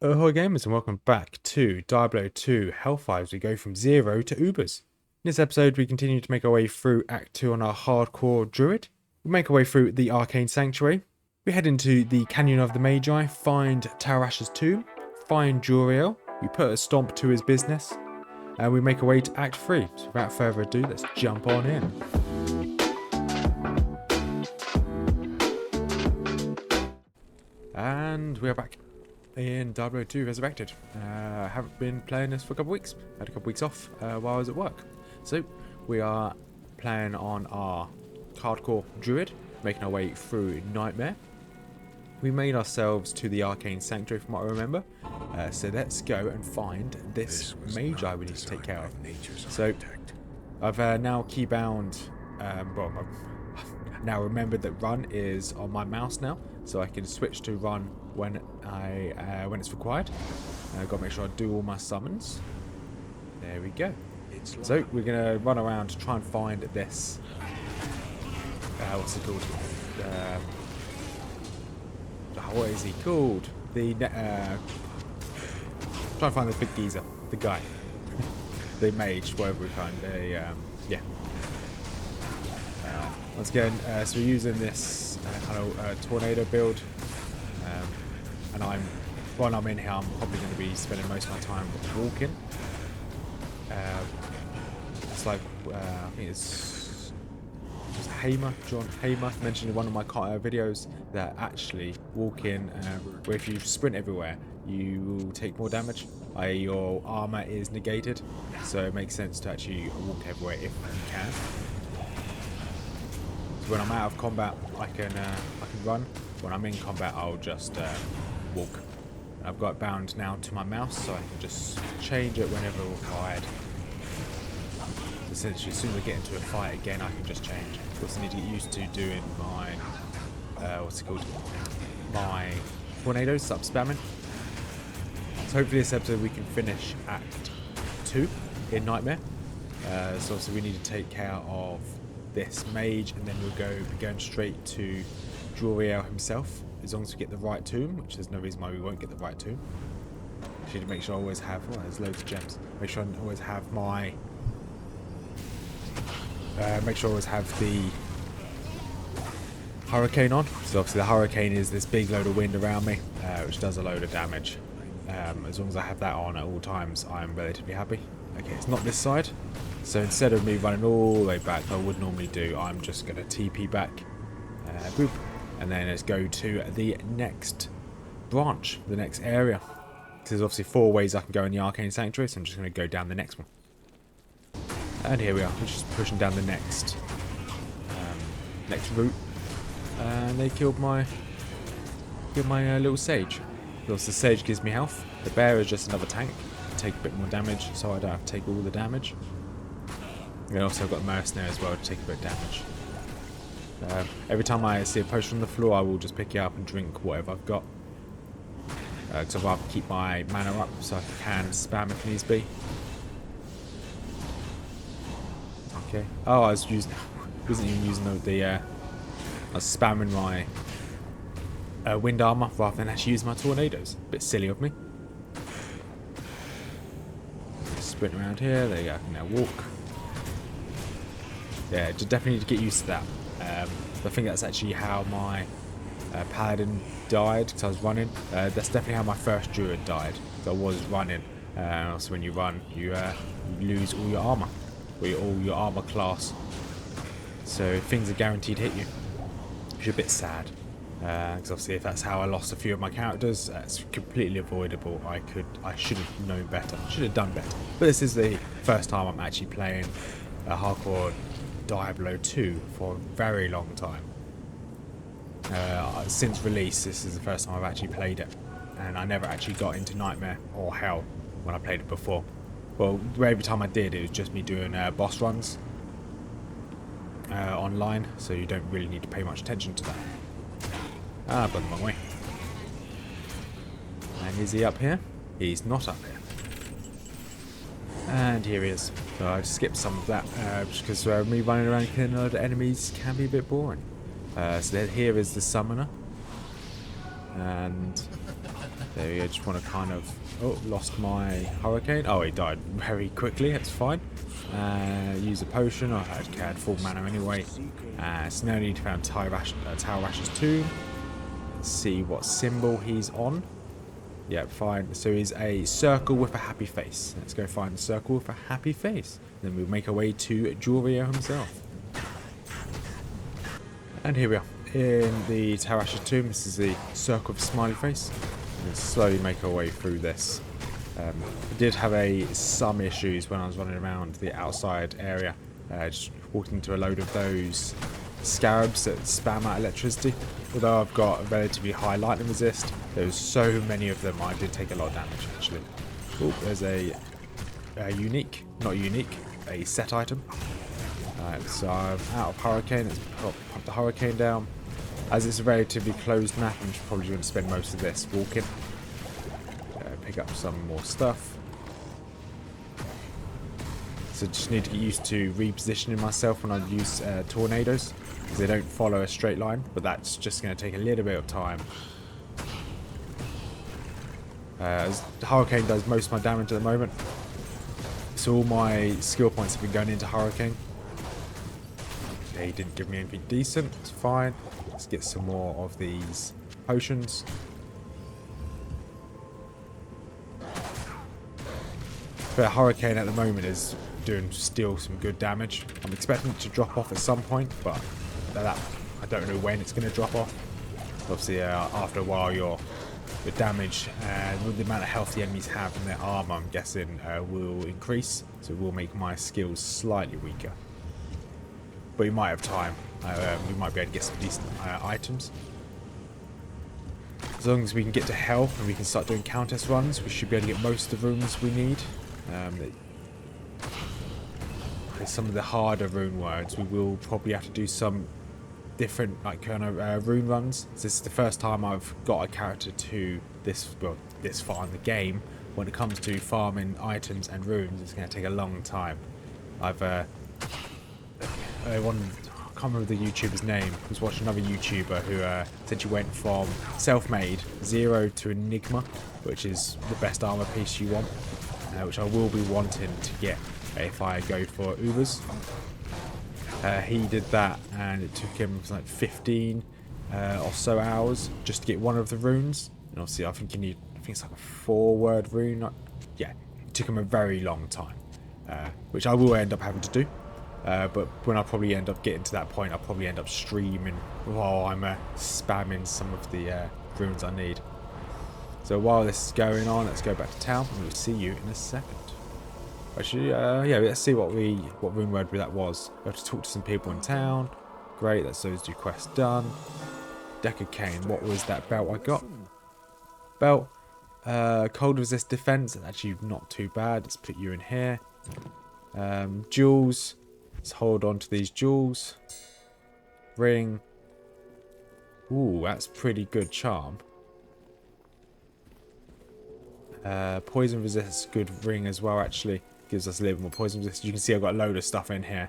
Ahoy gamers and welcome back to Diablo 2 Hellfire as we go from 0 to Ubers. In this episode we continue to make our way through Act 2 on our hardcore Druid. We make our way through the Arcane Sanctuary. We head into the Canyon of the Magi, find Tarash's tomb, find Juriel, we put a stomp to his business, and we make our way to Act 3. So without further ado, let's jump on in. And we are back in Diablo 2 Resurrected. I haven't been playing this for a couple of weeks. Had a couple of weeks off while I was at work. So we are playing on our hardcore Druid, making our way through Nightmare. We made ourselves to the Arcane Sanctuary from what I remember. So let's go and find this Magi we need to take care of. So I've now keybound, well, I've now remembered that run is on my mouse now, so I can switch to run when it's required. I've got to make sure I do all my summons. There we go. So we're gonna run around to try and find this. What's it called? What is he called? The try and find the big geezer, the guy, the mage, whatever we find. Yeah. Once again, so we're using this kind of tornado build. And while I'm in here, I'm probably going to be spending most of my time walking. It's like, I think it's John Hamer mentioned in one of my videos that actually walking, where if you sprint everywhere, you will take more damage. Your armor is negated, so it makes sense to actually walk everywhere if you can. So when I'm out of combat, I can run. When I'm in combat, I'll just walk. I've got it bound now to my mouse, so I can just change it whenever required. Essentially, as soon as I get into a fight again, I can just change. Because I need to get used to doing my my tornadoes, stop spamming. So hopefully this episode we can finish Act 2 in Nightmare. So obviously we need to take care of this mage, and then we'll be going straight to Juriel himself, as long as we get the right tomb, which there's no reason why we won't get the right tomb. I need to make sure I always have, there's loads of gems, make sure I always have my, make sure I always have the hurricane on. So obviously the hurricane is this big load of wind around me, which does a load of damage. As long as I have that on at all times, I'm relatively happy. Okay, it's not this side, so instead of me running all the way back like I would normally do, I'm just going to TP back, boop. And then let's go to the next branch, the next area. There's obviously 4 ways I can go in the Arcane Sanctuary, so I'm just going to go down the next one. And here we are, we're just pushing down the next route. And they killed my little sage. Because the sage gives me health. The bear is just another tank. Take a bit more damage, so I don't have to take all the damage. And also I've got a mercenary as well to take a bit of damage. Every time I see a potion on the floor, I will just pick it up and drink whatever I've got. Because I'd rather keep my mana up so I can spam if needs be. Okay. Oh, I wasn't even using I was spamming my wind armor rather than actually using my tornadoes. Bit silly of me. Sprint around here. There you go. I can now walk. Yeah, just definitely need to get used to that. I think that's actually how my paladin died, because I was running. That's definitely how my first druid died, because I was running. So when you run, you lose all your armor, or all your armor class. So things are guaranteed to hit you, which is a bit sad. Because obviously if that's how I lost a few of my characters, that's completely avoidable. I should have known better, should have done better. But this is the first time I'm actually playing a hardcore Diablo 2 for a very long time. Since release, this is the first time I've actually played it, and I never actually got into Nightmare or Hell when I played it before. Well, every time I did, it was just me doing boss runs online, so you don't really need to pay much attention to that. I've gone the wrong way. And is he up here? He's not up here. And here he is. So I've skipped some of that just because me running around killing a load of enemies can be a bit boring. So here is the summoner. And There we go. Just want to kind of... Oh, lost my hurricane. Oh, he died very quickly. That's fine. Use a potion. I had full mana anyway. So now I need to find Tower Rash's tomb. Let's see what symbol he's on. Yeah, fine. So he's a circle with a happy face. Let's go find the circle with a happy face. Then we'll make our way to Jorio himself. And here we are in the Tower Rash's tomb. This is the circle with a smiley face. And slowly make our way through this. I did have some issues when I was running around the outside area. Just walked into a load of those scarabs that spam out electricity. Although I've got a relatively high lightning resist, there was so many of them I did take a lot of damage actually. Oh, there's a set item. So I'm out of hurricane. Let's pop the hurricane down. As it's a relatively closed map, I'm probably going to spend most of this walking. Pick up some more stuff. So just need to get used to repositioning myself when I use tornadoes, because they don't follow a straight line, but that's just going to take a little bit of time. As the hurricane does most of my damage at the moment, so all my skill points have been going into hurricane. Okay, he didn't give me anything decent. It's fine. Let's get some more of these potions. But hurricane at the moment is doing still some good damage. I'm expecting it to drop off at some point, but I don't know when it's going to drop off. Obviously, after a while, your damage and with the amount of health the enemies have in their armor, I'm guessing, will increase. So it will make my skills slightly weaker. But we might have time. We might be able to get some decent items. As long as we can get to hell and we can start doing countess runs, we should be able to get most of the rooms we need. Some of the harder rune words, we will probably have to do some different rune runs. This is the first time I've got a character to this far in the game. When it comes to farming items and runes, it's going to take a long time. I can't remember the YouTuber's name. I was watching another YouTuber who said she went from self-made 0 to Enigma, which is the best armor piece you want, which I will be wanting to get if I go for Ubers. He did that, and it took him like 15 or so hours just to get one of the runes. And obviously, I think it's like a 4-word rune. Yeah, it took him a very long time, which I will end up having to do. But when I probably end up getting to that point, I'll probably end up streaming while I'm spamming some of the runes I need. So while this is going on, let's go back to town, and we'll see you in a second. Actually, yeah, let's see what rune word that was. We have to talk to some people in town. Great, that's those 2 quests done. Deck of Cane, what was that belt I got? Belt, cold resist defense, actually not too bad. Let's put you in here. Jewels. Let's hold on to these jewels. Ring. Ooh, that's pretty good charm. Poison resist, good ring as well, actually. Gives us a little more poison resist. You can see I've got a load of stuff in here.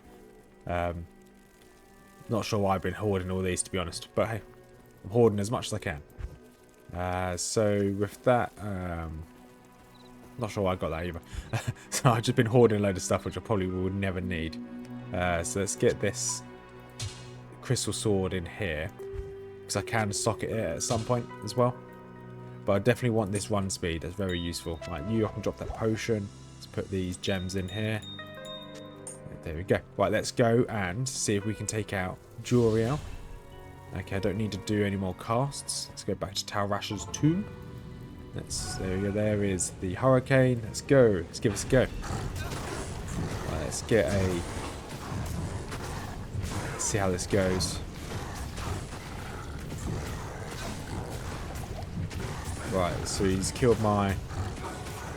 Not sure why I've been hoarding all these, to be honest. But hey, I'm hoarding as much as I can. So with that, not sure why I got that either. So I've just been hoarding a load of stuff which I probably would never need. So let's get this crystal sword in here, because I can socket it at some point as well. But I definitely want this run speed. That's very useful. Right, I can drop that potion. Let's put these gems in here. There we go. Right, let's go and see if we can take out Juriel. Okay, I don't need to do any more casts. Let's go back to Tower Rash's tomb. There we go. There is the hurricane. Let's go. Let's give this a go. Right, let's get a... Let's see how this goes. Right, so he's killed my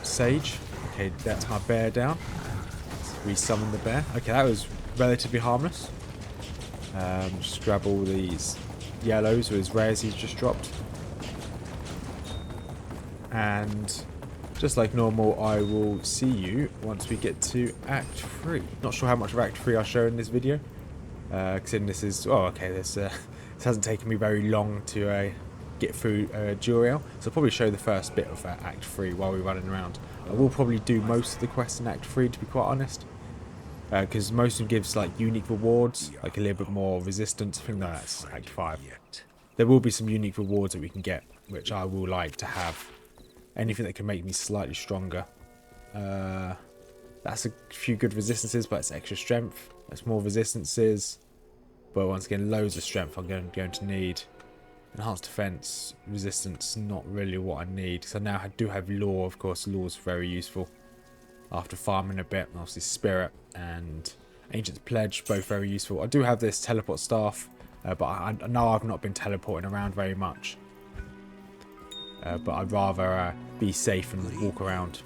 sage. Okay, that's my bear down. Let's resummon the bear. Okay, that was relatively harmless. Just grab all these yellows with his rares he's just dropped. And just like normal, I will see you once we get to Act 3. Not sure how much of Act 3 I'll show in this video. Considering this is... Oh, okay, this hasn't taken me very long to get through Duriel. So I'll probably show the first bit of Act 3 while we're running around. I will probably do most of the quests in Act 3, to be quite honest. Because most of them gives like unique rewards, like a little bit more resistance. I think that's Act 5. There will be some unique rewards that we can get, which I will like to have. Anything that can make me slightly stronger. That's a few good resistances, but it's extra strength. That's more resistances. But once again, loads of strength I'm going to need. Enhanced defense, resistance, not really what I need. So now I do have law, of course. Law is very useful. After farming a bit, obviously spirit and ancient pledge, both very useful. I do have this teleport staff, but I know I've not been teleporting around very much. But I'd rather be safe and walk around.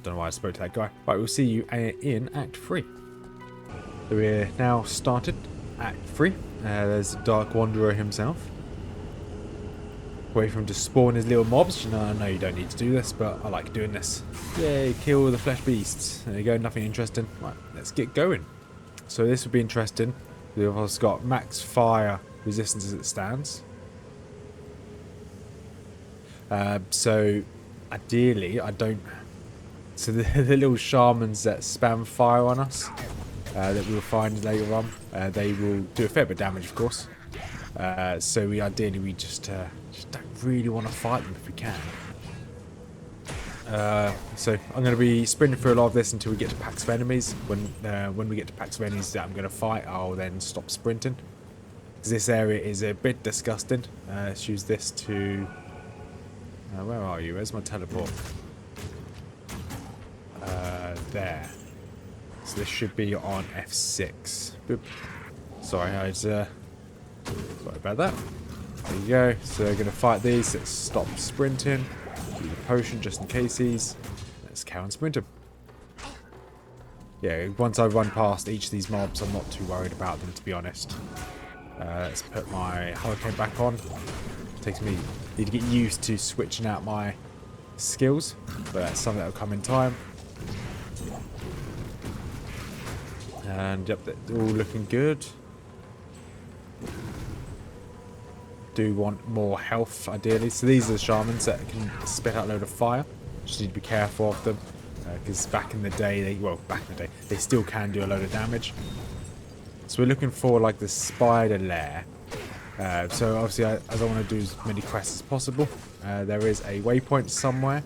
Don't know why I spoke to that guy. Right, we'll see you in Act 3. So we're now started Act 3. There's Dark Wanderer himself. Wait for him to spawn his little mobs. You know, I know you don't need to do this, but I like doing this. Yay, kill the flesh beasts. There you go, nothing interesting. Right, let's get going. So this would be interesting. We've also got max fire resistance as it stands. So ideally, I don't... So the little shamans that spam fire on us, that we'll find later on, they will do a fair bit of damage, of course. So we just don't really want to fight them if we can. So I'm going to be sprinting through a lot of this until we get to packs of enemies. When we get to packs of enemies that I'm going to fight, I'll then stop sprinting. Because this area is a bit disgusting. Let's use this to... where are you? Where's my teleport? There. So this should be on F6. Boop. Sorry, sorry about that. There you go. So we're going to fight these. Let's stop sprinting. Do the potion just in cases. Let's carry on sprinting. Yeah, once I run past each of these mobs, I'm not too worried about them, to be honest. Let's put my hurricane back on. Takes me... Need to get used to switching out my skills, but that's something that will come in time. And yep, they're all looking good. Do want more health, ideally. So these are the shamans that can spit out a load of fire. Just need to be careful of them, because back in the day, they still can do a load of damage. So we're looking for like the spider lair. So obviously I don't want to do as many quests as possible. There is a waypoint somewhere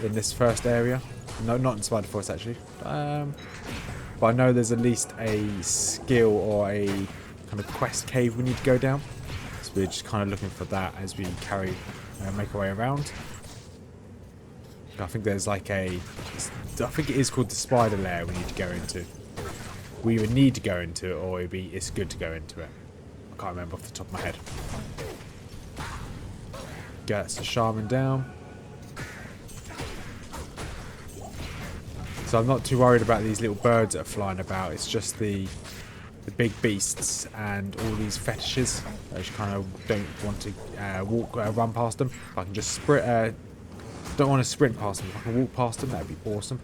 in this first area. No, not in Spider Forest actually. But I know there's at least a skill or a kind of quest cave we need to go down. So we're just kind of looking for that as we make our way around. I think there's like I think it is called the spider lair we need to go into. We either need to go into it or it's good to go into it. I can't remember off the top of my head. Gets the shaman down. So I'm not too worried about these little birds that are flying about. It's just the big beasts and all these fetishes. I just kind of don't want to run past them. If I can just sprint, don't want to sprint past them. If I can walk past them, that'd be awesome.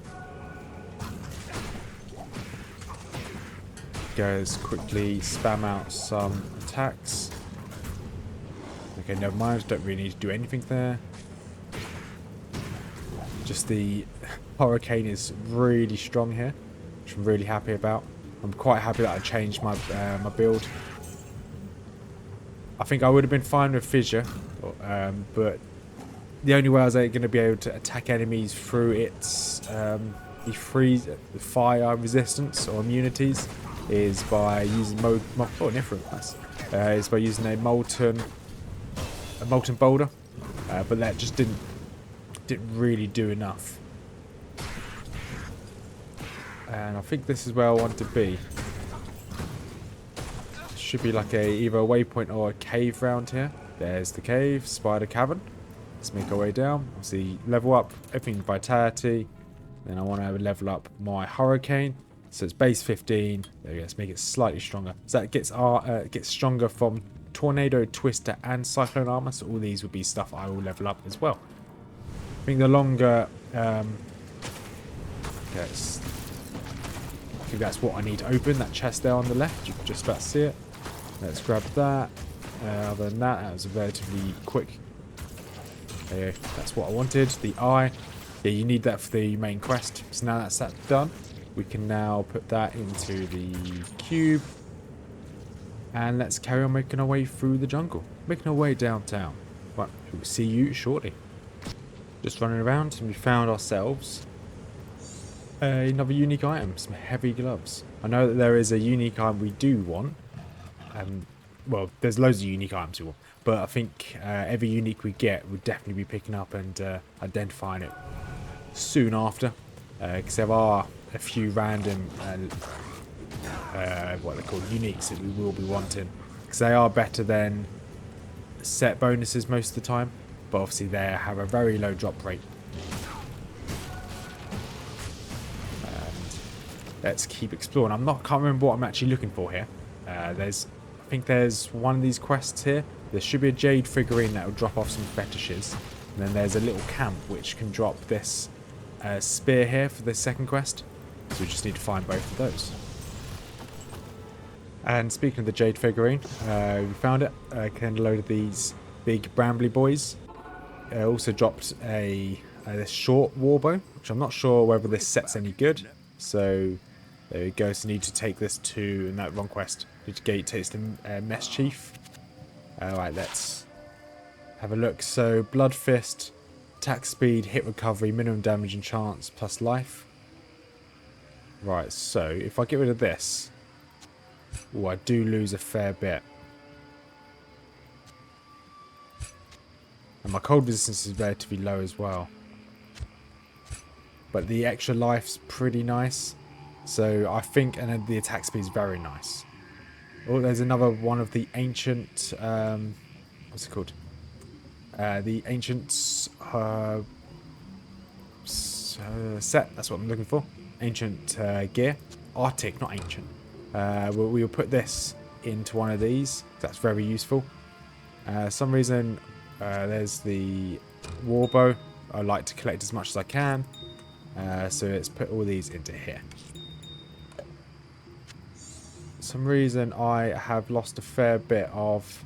Goes quickly spam out some attacks. Okay, never mind. Don't really need to do anything there. Just the hurricane is really strong here, which I'm really happy about. I'm quite happy that I changed my my build. I think I would have been fine with fissure, but the only way I was going to be able to attack enemies through its fire resistance or immunities is by using is by using a molten boulder, but that just didn't really do enough. And I think this is where I want to be. Should be like either a waypoint or a cave round here. There's the cave, spider cavern. Let's make our way down. Obviously, level up everything vitality. Then I want to level up my hurricane. So it's base 15. There we go. Let's make it slightly stronger. So that gets stronger from tornado, twister, and cyclone armor. So all these would be stuff I will level up as well. I think the longer, I think that's what I need to open. That chest there on the left. You can just about see it. Let's grab that. Other than that, that was relatively quick. That's what I wanted. The eye. Yeah, you need that for the main quest. So now that's that done, we can now put that into the cube. And let's carry on making our way through the jungle. Making our way downtown. Right, we'll see you shortly. Just running around and we found ourselves another unique item. Some heavy gloves. I know that there is a unique item we do want. Well, there's loads of unique items we want. But I think every unique we get, we'll definitely be picking up and identifying it soon after. Because there are a few random what they're called, uniques that we will be wanting, because they are better than set bonuses most of the time, but obviously they have a very low drop rate. And let's keep exploring. Can't remember what I'm actually looking for here. I think there's one of these quests here. There should be a jade figurine that will drop off some fetishes, and then there's a little camp which can drop this spear here for the second quest. So we just need to find both of those. And speaking of the jade figurine, we found it. Can load of these big brambly boys. Also dropped this short warbow, which I'm not sure whether this set's any good. So there we go. So need to take this to, in that wrong quest, need to take this to Mess Chief. Alright, let's have a look. So blood fist, attack speed, hit recovery, minimum damage and chance, plus life. Right, so if I get rid of this, oh, I do lose a fair bit. And my cold resistance is relatively low as well. But the extra life's pretty nice. So I think, and then the attack speed is very nice. Oh, there's another one of the ancient, what's it called? The ancient set, that's what I'm looking for. Ancient gear. Arctic, not ancient. We will put this into one of these. That's very useful. Some reason there's the warbow. I like to collect as much as I can. So let's put all these into here. Some reason I have lost a fair bit of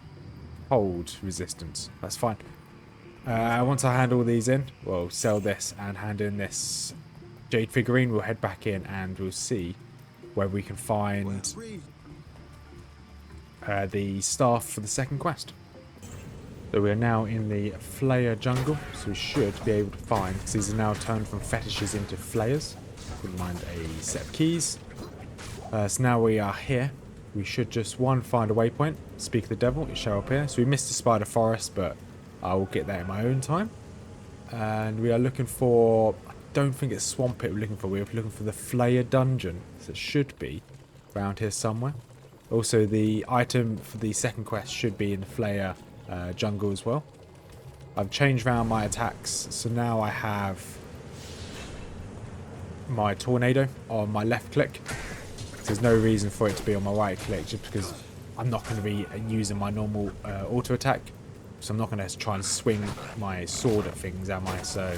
hold resistance. That's fine. Once I hand all these in, we'll sell this and hand in this jade figurine. We'll head back in and we'll see where we can find the staff for the second quest. So we're now in the Flayer jungle, so we should be able to find, because these are now turned from fetishes into flayers. Wouldn't mind a set of keys. So now we are here. We should just, find a waypoint. Speak of the devil, it shall appear. So we missed the spider forest, but I will get that in my own time. And we are looking for, I don't think it's Swamp Pit we're looking for. We're looking for the Flayer dungeon. So it should be around here somewhere. Also, the item for the second quest should be in the Flayer jungle as well. I've changed around my attacks, so now I have my tornado on my left click. There's no reason for it to be on my right click, just because I'm not going to be using my normal auto attack, so I'm not going to try and swing my sword at things, am I? So,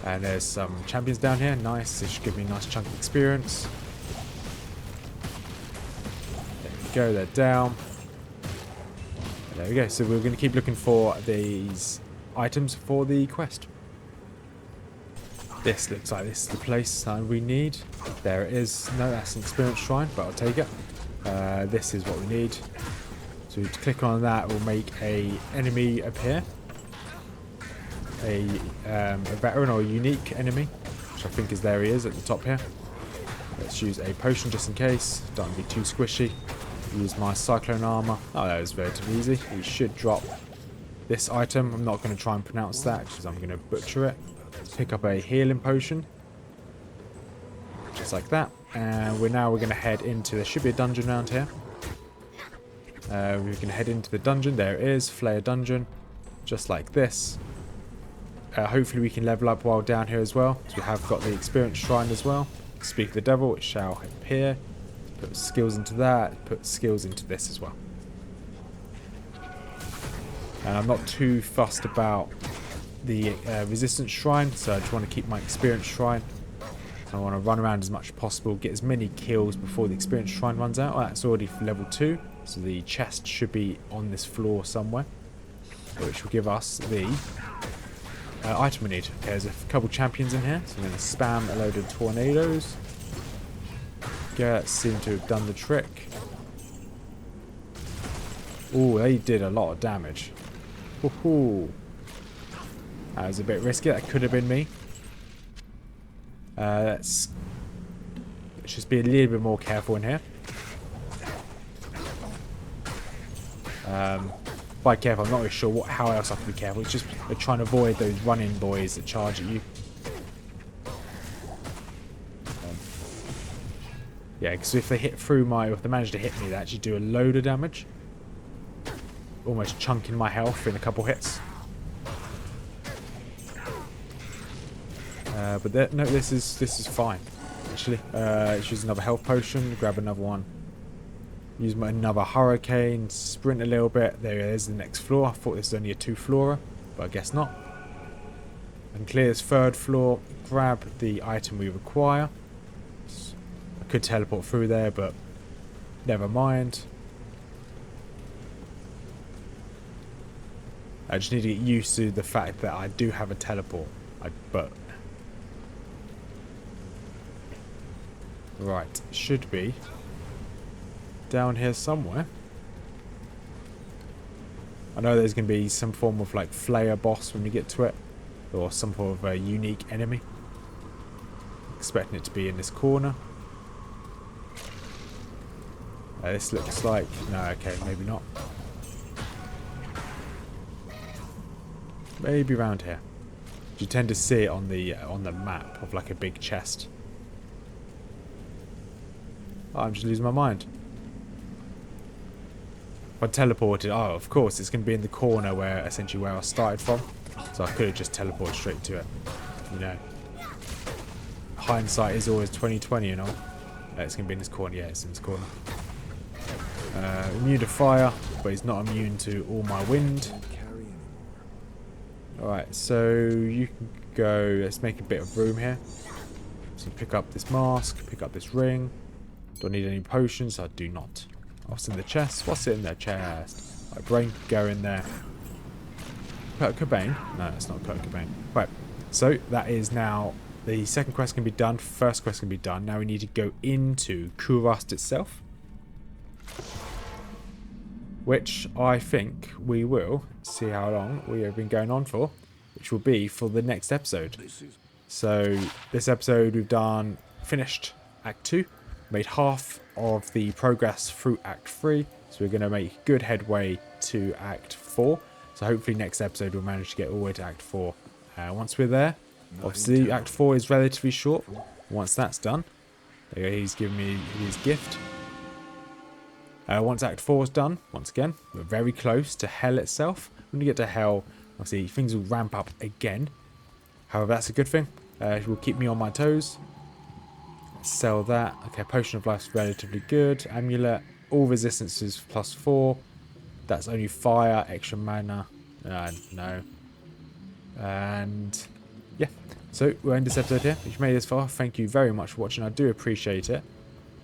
and there's some champions down here. Nice. This should give me a nice chunk of experience. There we go. They're down. There we go. So we're going to keep looking for these items for the quest. This looks like this is the place that we need. There it is. No, that's an experience shrine, but I'll take it. This is what we need. So we click on that, we'll make a enemy appear. A veteran or a unique enemy, which I think is there he is at the top here. Let's use a potion just in case. Don't want to be too squishy. Use my cyclone armor. Oh, that was relatively easy. We should drop this item. I'm not going to try and pronounce that because I'm going to butcher it. Pick up a healing potion. Just like that. And we're going to head into, there should be a dungeon around here. We're going to head into the dungeon. There it is. Flayer dungeon. Just like this. Hopefully we can level up while down here as well. So we have got the experience shrine as well. Speak of the devil, it shall appear. Put skills into that. Put skills into this as well. And I'm not too fussed about the resistance shrine, so I just want to keep my experience shrine. So So I want to run around as much as possible, get as many kills before the experience shrine runs out. Oh, that's already for level 2, so the chest should be on this floor somewhere, which will give us the item we need. Okay, there's a couple champions in here, so I'm going to spam a load of tornadoes. That seemed to have done the trick. Oh, they did a lot of damage. Woohoo! That was a bit risky. That could have been me. Let's just be a little bit more careful in here. By careful, I'm not really sure how else I can be careful. It's just trying to avoid those running boys that charge at you. Yeah, because if they hit through if they manage to hit me, they actually do a load of damage. Almost chunking my health in a couple hits. But no, this is fine. Actually, let's use another health potion. Grab another one. Use another hurricane. Sprint a little bit. There it is, the next floor. I thought this was only a 2-floorer, but I guess not. And clear this 3rd floor. Grab the item we require. I could teleport through there, but never mind. I just need to get used to the fact that I do have a teleport. Right, should be down here somewhere. I know there's going to be some form of like Flayer boss when we get to it, or some form of a unique enemy. Expecting it to be in this corner. This looks like... no, okay, maybe not. Maybe around here. You tend to see it on the map of like a big chest. Oh, I'm just losing my mind. If I teleported, oh, of course, it's going to be in the corner where essentially where I started from. So I could have just teleported straight to it. You know, hindsight is always 20/20, you know. It's going to be in this corner. Yeah, it's in this corner. Immune to fire, but he's not immune to all my wind. Alright, so you can go... let's make a bit of room here. So pick up this mask, pick up this ring. Don't need any potions, I do not. What's in the chest? What's in the chest? My brain could go in there. Kurt Cobain? No, it's not Kurt Cobain. Right, so that is now... the second quest can be done, first quest can be done. Now we need to go into Kurast itself. Which I think we will see how long we have been going on for, which will be for the next episode. So this episode we've done, finished Act 2, made half of the progress through Act 3, so we're going to make good headway to Act 4. So hopefully next episode we'll manage to get all the way to Act 4. Once we're there, obviously Act 4 is relatively short. Once that's done, there you go, he's given me his gift. Once Act 4 is done, once again, we're very close to Hell itself. When we get to Hell, obviously things will ramp up again. However, that's a good thing. It will keep me on my toes. Let's sell that. Okay, Potion of Life's relatively good. Amulet, all resistances +4. That's only fire, extra mana. No. And yeah, so we'll end this episode here. If you've made it this far, thank you very much for watching. I do appreciate it.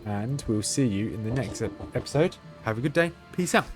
And we'll see you in the next episode. Have a good day. Peace out.